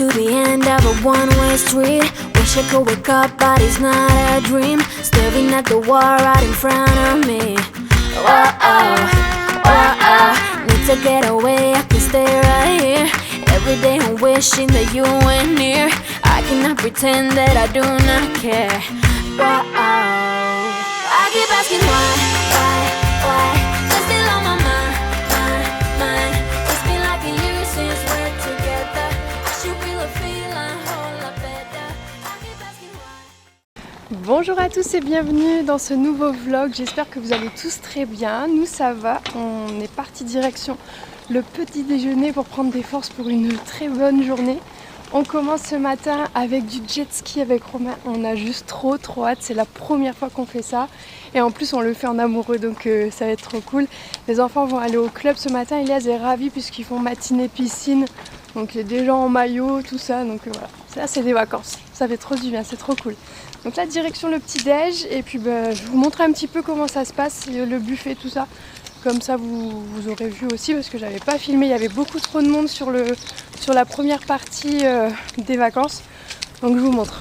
to the end of a one-way street. Wish I could wake up, but it's not a dream. Staring at the wall right in front of me. Need to get away, I can stay right here. Every day I'm wishing that you were near. I cannot pretend that I do not care. I keep asking why? You're still on my mind. It's been like a year since we're together. I should feel a feeling whole lot better. I keep asking why. Bonjour à tous et bienvenue dans ce nouveau vlog. J'espère que vous allez tous très bien. Nous ça va, on est parti direction le petit déjeuner pour prendre des forces pour une très bonne journée. On commence ce matin avec du jet ski avec Romain. On a juste trop hâte, c'est la première fois qu'on fait ça. Et en plus on le fait en amoureux, donc ça va être trop cool. Les enfants vont aller au club ce matin, Elias est ravi puisqu'ils font matinée piscine. Donc il y a des gens en maillot, tout ça, donc voilà. Ça c'est des vacances, ça fait trop du bien, c'est trop cool. Donc là direction le petit déj et puis je vous montre un petit peu comment ça se passe, le buffet, tout ça. Comme ça vous aurez vu aussi parce que j'avais pas filmé, il y avait beaucoup trop de monde sur la première partie des vacances. Donc je vous montre.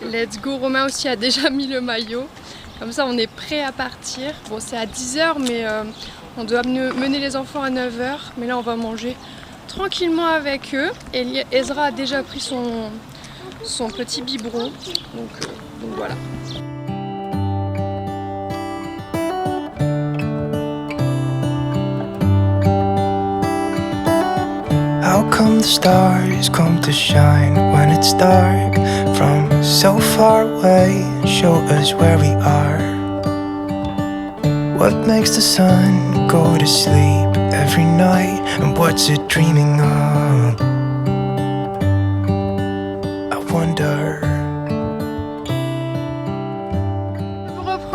Let's go, Romain aussi a déjà mis le maillot. Comme ça on est prêt à partir. Bon c'est à 10 h mais on doit mener les enfants à 9 h. Mais là on va manger tranquillement avec eux. Et Ezra a déjà pris son petit biberon. Donc voilà. How come the stars come to shine when it's dark from so far away and show us where we are? What makes the sun go to sleep every night and what's it dreaming of? I wonder.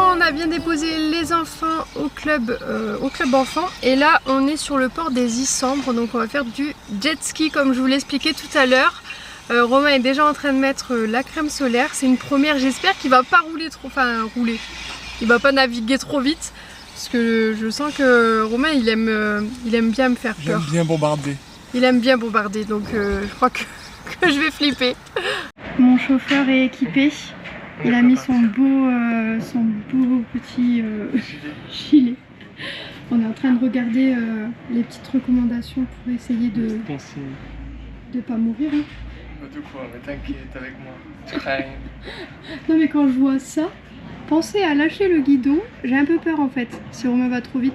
On a bien déposé les enfants au club enfant et là on est sur le port des Issambres, donc on va faire du jet ski comme je vous l'expliquais tout à l'heure. Romain est déjà en train de mettre la crème solaire, c'est une première, j'espère qu'il va pas rouler, il va pas naviguer trop vite parce que je sens que Romain il aime bien me faire peur. Il aime bien bombarder. Il aime bien bombarder, donc je crois que je vais flipper. Mon chauffeur est équipé. Il a mis son beau petit gilet. On est en train de regarder les petites recommandations pour essayer de pas mourir. Hein. De quoi? Mais t'inquiète avec moi, tu crains rien. Non mais quand je vois ça, pensez à lâcher le guidon. J'ai un peu peur en fait, si Romain va trop vite,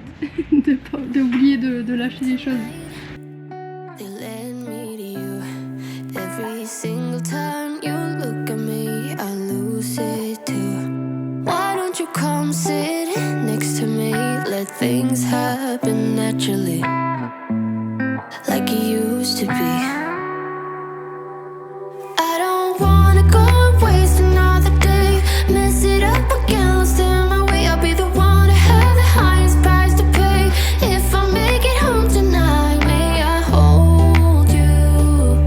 d'oublier de lâcher les choses. They led me to you. Every single time you look at me, I lose it too. Why don't you come sit next to me? Let things happen naturally, like it used to be. I don't wanna go and waste another day. Mess it up again, lost in my way. I'll be the one to have the highest price to pay. If I make it home tonight, may I hold you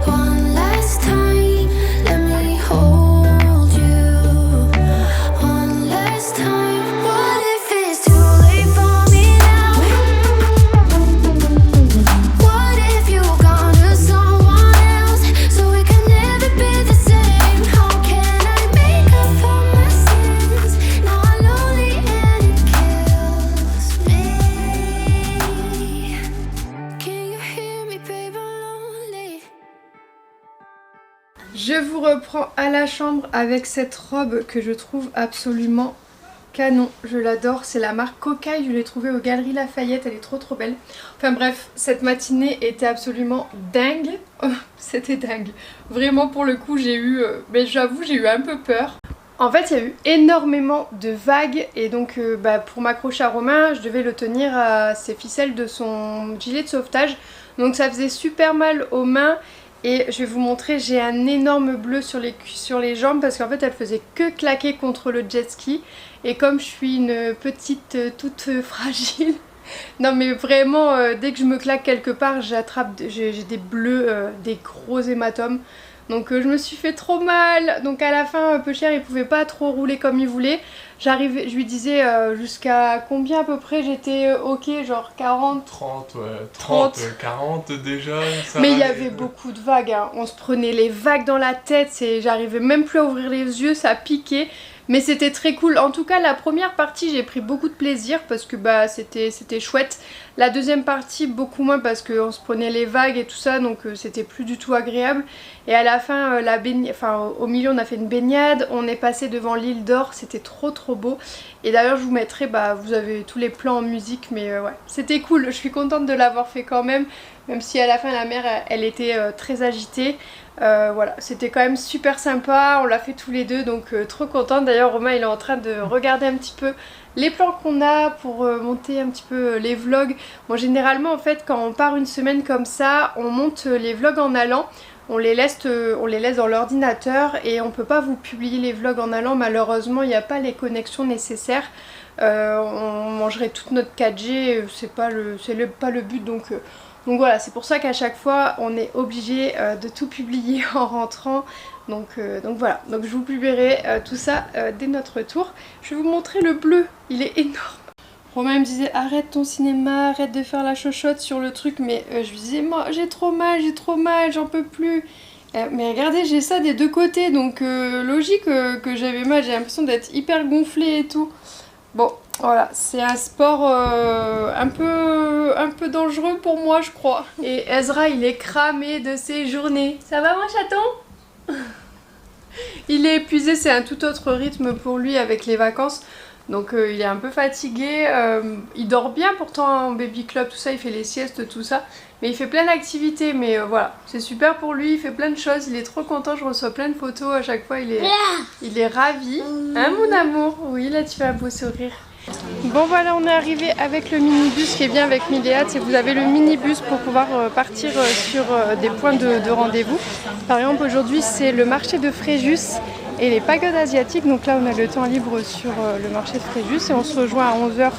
one last time? Let me hold you one last time. What if it's too late for me now? What if you gone to someone else? So we can never be the same. How can I make up for my sins? Now I'm lonely and it kills me. Can you hear me, babe? I'm lonely. Je vous reprends à la chambre avec cette robe que je trouve absolument canon. Je l'adore, c'est la marque Cocaille, je l'ai trouvée aux Galeries Lafayette, elle est trop belle. Enfin bref, cette matinée était absolument dingue. Oh, c'était dingue. Vraiment pour le coup mais j'avoue j'ai eu un peu peur. En fait il y a eu énormément de vagues et donc pour m'accrocher à Romain je devais le tenir à ses ficelles de son gilet de sauvetage. Donc ça faisait super mal aux mains. Et je vais vous montrer, j'ai un énorme bleu sur les jambes parce qu'en fait elle faisait que claquer contre le jet ski. Et comme je suis une petite toute fragile, non mais vraiment dès que je me claque quelque part j'ai des bleus, des gros hématomes. Donc je me suis fait trop mal. Donc à la fin Peuchère il pouvait pas trop rouler comme il voulait. j'arrivais, je lui disais jusqu'à combien à peu près j'étais ok, genre 40 30, ouais, 30, 40 déjà. Ça mais il y allait. avait beaucoup de vagues, hein. On se prenait les vagues dans la tête, j'arrivais même plus à ouvrir les yeux, ça piquait. Mais c'était très cool. En tout cas, la première partie, j'ai pris beaucoup de plaisir parce que bah c'était chouette. La deuxième partie, beaucoup moins parce qu'on se prenait les vagues et tout ça, donc c'était plus du tout agréable. Et à la fin, au milieu, on a fait une baignade. On est passé devant l'île d'Or, c'était trop beau. Et d'ailleurs, je vous mettrai, vous avez tous les plans en musique, mais ouais, c'était cool. Je suis contente de l'avoir fait quand même si à la fin, la mer, elle était très agitée. Voilà, c'était quand même super sympa, on l'a fait tous les deux, donc trop contente. D'ailleurs Romain il est en train de regarder un petit peu les plans qu'on a pour monter un petit peu les vlogs. Bon, généralement en fait quand on part une semaine comme ça, on monte les vlogs en allant. On les laisse dans l'ordinateur et on peut pas vous publier les vlogs en allant, malheureusement il n'y a pas les connexions nécessaires. On mangerait toute notre 4G, c'est pas le but, donc voilà, c'est pour ça qu'à chaque fois on est obligé de tout publier en rentrant. Donc voilà, donc je vous publierai tout ça dès notre retour. Je vais vous montrer le bleu, il est énorme. Romain me disait arrête ton cinéma, arrête de faire la chochotte sur le truc, mais je lui disais moi j'ai trop mal, j'en peux plus. Mais regardez, j'ai ça des deux côtés, donc logique que j'avais mal, j'ai l'impression d'être hyper gonflée et tout. Bon, voilà, c'est un sport un peu dangereux pour moi, je crois. Et Ezra, il est cramé de ses journées. Ça va, mon chaton? Il est épuisé, c'est un tout autre rythme pour lui avec les vacances. Donc il est un peu fatigué. Il dort bien pourtant en baby club, tout ça, il fait les siestes, tout ça. Mais il fait plein d'activités, mais voilà, c'est super pour lui, il fait plein de choses, il est trop content, je reçois plein de photos à chaque fois, il est ravi. Hein mon amour? Oui, là tu fais un beau sourire. Bon voilà, on est arrivé avec le minibus qui est bien avec Miléa. Vous avez le minibus pour pouvoir partir sur des points de rendez-vous. Par exemple aujourd'hui c'est le marché de Fréjus et les pagodes asiatiques. Donc là on a le temps libre sur le marché de Fréjus et on se rejoint à 11h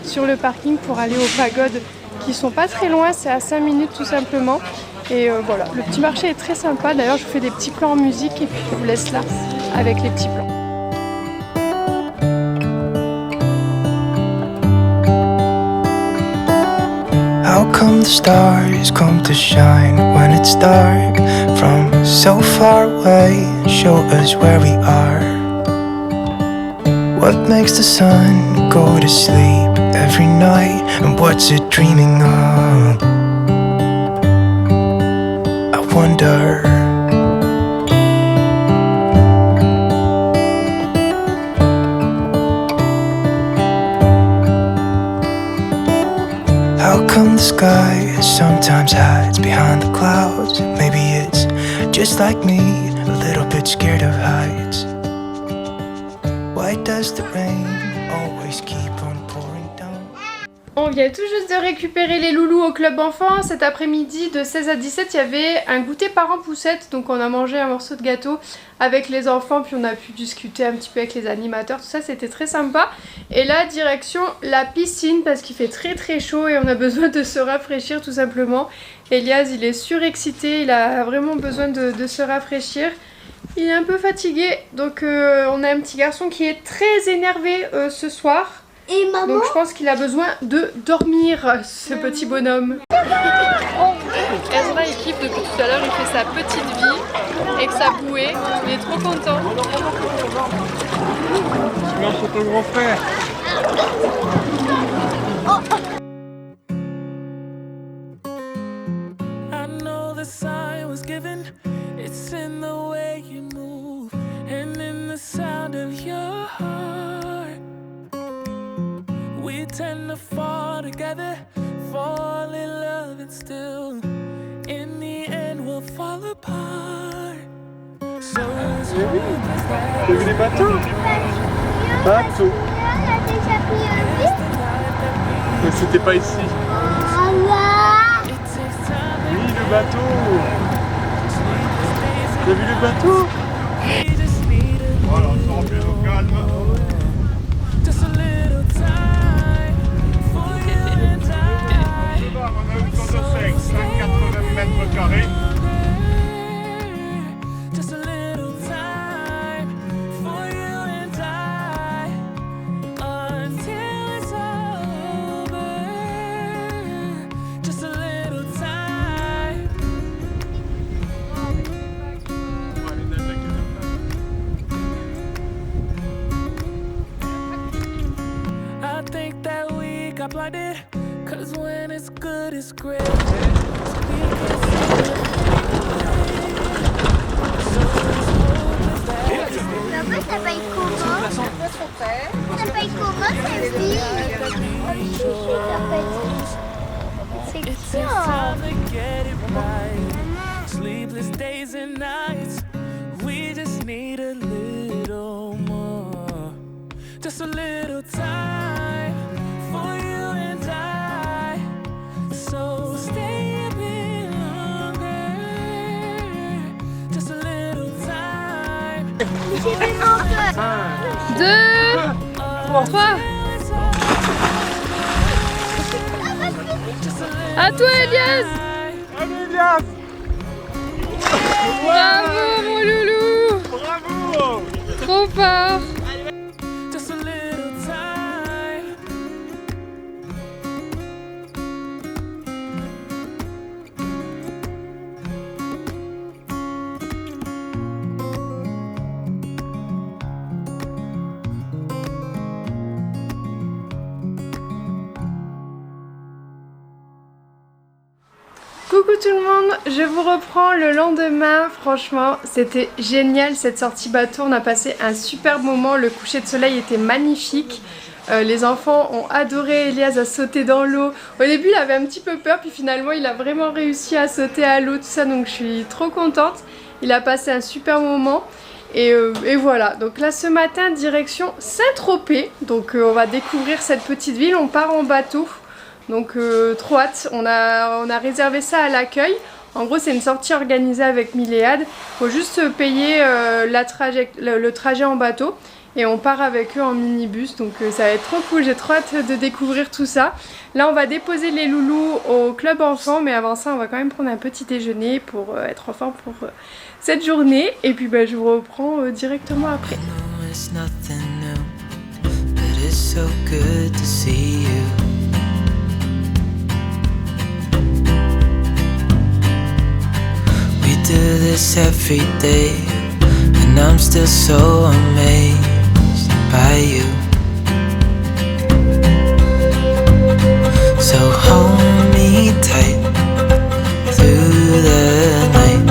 sur le parking pour aller aux pagodes qui sont pas très loin, c'est à 5 minutes tout simplement. Et voilà, le petit marché est très sympa. D'ailleurs je vous fais des petits plans en musique et puis je vous laisse là avec les petits plans. How come the stars come to shine when it's dark from so far away and show us where we are? What makes the sun go to sleep every night and what's it dreaming of? I wonder. How come the sky sometimes hides behind the clouds? Maybe it's just like me, a little bit scared of heights. Why does the rain always keep on pouring down? On vient tout juste de récupérer les loulous au club enfant. Cet après-midi de 16 à 17 il y avait un goûter parents poussette. Donc on a mangé un morceau de gâteau avec les enfants. Puis on a pu discuter un petit peu avec les animateurs. Tout ça c'était très sympa. Et là direction la piscine parce qu'il fait très chaud et on a besoin de se rafraîchir tout simplement. Elias il est surexcité. Il a vraiment besoin de se rafraîchir. Il est un peu fatigué. Donc on a un petit garçon qui est très énervé ce soir. Et maman? Donc je pense qu'il a besoin de dormir, ce petit bonhomme. Ezra il kiffe depuis tout à l'heure, il fait sa petite vie avec sa bouée, il est trop content. Tu marches sur ton grand frère. I know the sign was given. It's in the way you move and in the sound of your heart. We tend to fall together, fall in love, and still, in the end, we'll fall apart. So J'ai vu les bateaux. Bateau. Mais c'était pas ici. Oui, le bateau. T'as vu le bateau? Voilà, on sort plus au calme. just a little time for you and I. On a une tour de 180 mètres carrés. Just a little time for you and I. stop blinded, cause when it's good, it's great. So we can see it. So let's hope that Papa s'appelle comment? Ça s'appelle comment sa fille? C'est it's cute. time to get it right. Sleepless days and nights, we just need a little more. Just a little time for you and I. So stay a bit longer. Just a little time. J'ai vraiment peur. 2, 3. À toi, Elias. Bravo, mon loulou. Bravo! Trop fort. Just a little time. Coucou tout le monde, je vous reprends le lendemain. Franchement, c'était génial cette sortie bateau. On a passé un super moment. Le coucher de soleil était magnifique. Les enfants ont adoré. Elias a sauté dans l'eau. Au début, il avait un petit peu peur, puis finalement, il a vraiment réussi à sauter à l'eau, tout ça. Donc, je suis trop contente. Il a passé un super moment. Et voilà. Donc là, ce matin, direction Saint-Tropez. Donc, on va découvrir cette petite ville. On part en bateau. Donc trop hâte, on a réservé ça à l'accueil. En gros c'est une sortie organisée avec Milléade. Faut juste payer le trajet en bateau et on part avec eux en minibus. Donc ça va être trop cool, j'ai trop hâte de découvrir tout ça. Là on va déposer les loulous au club enfant, mais avant ça on va quand même prendre un petit déjeuner pour être en forme pour cette journée. Et puis je vous reprends directement après. It's nothing new, but it's so good to see you. We do this every day, and I'm still so amazed by you. So hold me tight through the night.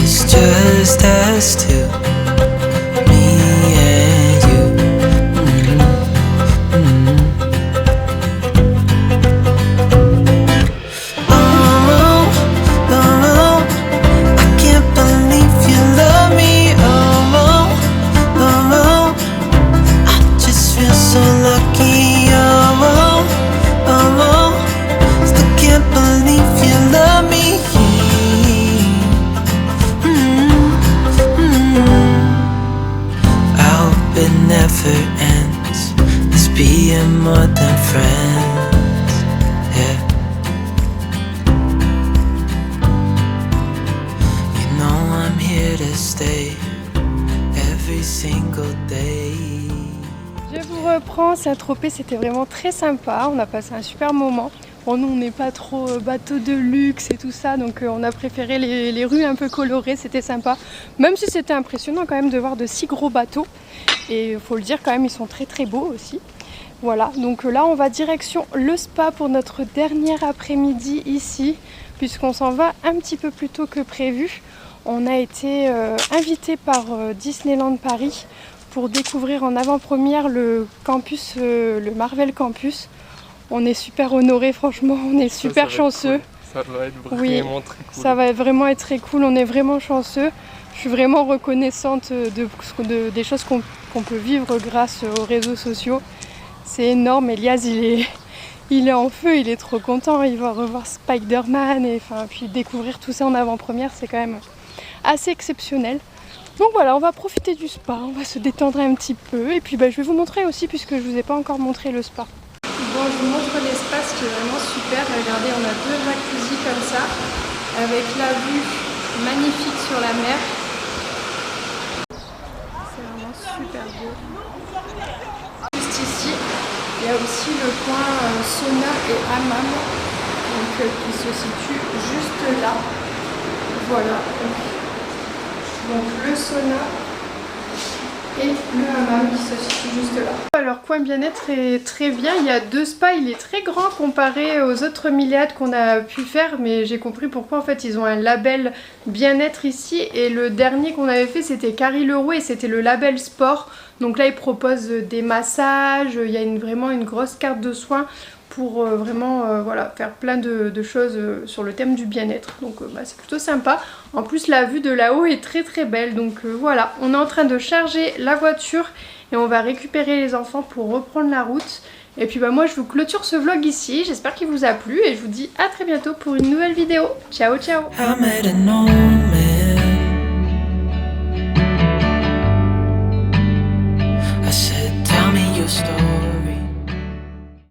It's just us two, me and you. Oh, oh, I can't believe you love me. Oh, oh, I just feel so lucky. Oh, oh, still can't believe you love me. I hope it never ends. Let's be more than friends. Yeah. You know I'm here to stay every single day. Je vous reprends, Saint-Tropez c'était vraiment très sympa, on a passé un super moment. Bon, nous on n'est pas trop bateau de luxe et tout ça, donc on a préféré les rues un peu colorées, c'était sympa. Même si c'était impressionnant quand même de voir de si gros bateaux. Et il faut le dire quand même, ils sont très très beaux aussi. Voilà, donc là on va direction le spa pour notre dernier après-midi ici, puisqu'on s'en va un petit peu plus tôt que prévu. On a été invité par Disneyland Paris pour découvrir en avant-première le campus, le Marvel Campus. On est super honorés, franchement, on est super chanceux. Ça va être vraiment très cool. Ça va vraiment être très cool, on est vraiment chanceux. Je suis vraiment reconnaissante des choses qu'on peut vivre grâce aux réseaux sociaux. C'est énorme, Elias il est en feu, il est trop content, il va revoir Spider-Man et puis découvrir tout ça en avant-première, c'est quand même assez exceptionnel. Donc voilà, on va profiter du spa, on va se détendre un petit peu et puis je vais vous montrer aussi puisque je vous ai pas encore montré le spa. Bon, je vous montre l'espace qui est vraiment super. Regardez, on a 2 jacuzzi comme ça, avec la vue magnifique sur la mer. C'est vraiment super beau. Juste ici, il y a aussi le coin sauna et hammam, donc, qui se situe juste là. Voilà. Donc le sauna et le hammam qui se situe juste là. Alors coin bien-être est très bien, il y a 2 spas, il est très grand comparé aux autres milliades qu'on a pu faire, mais j'ai compris pourquoi en fait ils ont un label bien-être ici, et le dernier qu'on avait fait c'était Carry-Leroux et c'était le label sport. Donc là ils proposent des massages, il y a vraiment une grosse carte de soins pour vraiment voilà, faire plein de choses sur le thème du bien-être. Donc c'est plutôt sympa. En plus la vue de là-haut est très très belle. Donc voilà, on est en train de charger la voiture et on va récupérer les enfants pour reprendre la route. Et puis moi je vous clôture ce vlog ici. J'espère qu'il vous a plu et je vous dis à très bientôt pour une nouvelle vidéo. Ciao ciao. I made a moment.